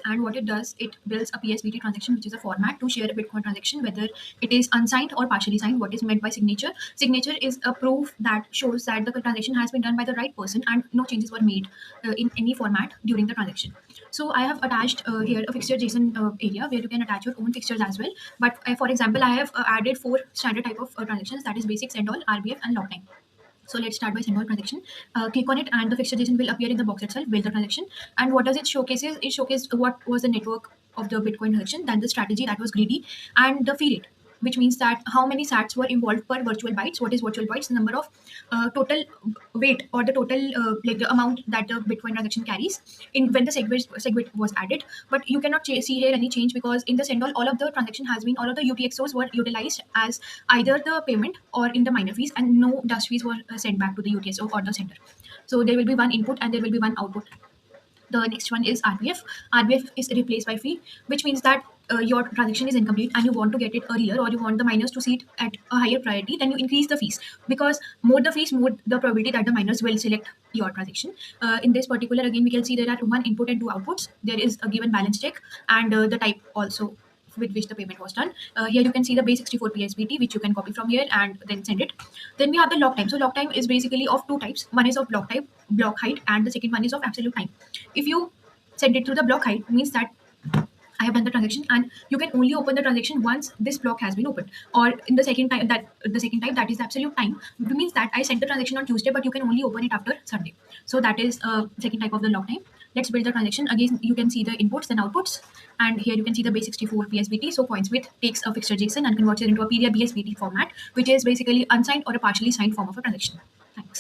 And what it does, it builds a PSBT transaction, which is a format to share a Bitcoin transaction, whether it is unsigned or partially signed. What is meant by signature? Signature is a proof that shows that the transaction has been done by the right person and no changes were made in any format during the transaction. So I have attached here a fixture JSON area where you can attach your own fixtures as well. But for example, I have added four standard type of transactions, that is basic, send all, RBF, and log time. So let's start by send all transaction. Click on it and the fixture JSON will appear in the box itself. Build the transaction. And what does it showcases? It showcases what was the network of the Bitcoin transaction, then the strategy that was greedy, and the fee rate, which means that how many sats were involved per virtual bytes. What is virtual bytes? The number of total weight, or the total like the amount that the Bitcoin transaction carries in when the segwit was added. But you cannot see here any change, because in the send all of the transaction has been, all of the UTXOs were utilized as either the payment or in the miner fees, and no dust fees were sent back to the UTXO or the sender. So there will be one input and there will be one output. The next one is RBF. RBF is replaced by fee, which means that your transaction is incomplete and you want to get it earlier, or you want the miners to see it at a higher priority, then you increase the fees, because more the fees, more the probability that the miners will select your transaction. In this particular, again, we can see there are one input and two outputs. There is a given balance check and the type also with which the payment was done. Here you can see the base 64 PSBT, which you can copy from here and then send it. Then we have the log time. So log time is basically of two types. One is of block type, block height, and the second one is of absolute time. If you send it through the block height, means that I have done the transaction, and you can only open the transaction once this block has been opened. Or in the second time, that is the absolute time, it means that I sent the transaction on Tuesday, but you can only open it after Sunday. So that is second type of the log time. Let's build the transaction. Again, you can see the inputs and outputs, and here you can see the base 64 PSBT. So CoinsWith takes a fixture JSON and converts it into a PDF BSBT format, which is basically unsigned or a partially signed form of a transaction. Thanks.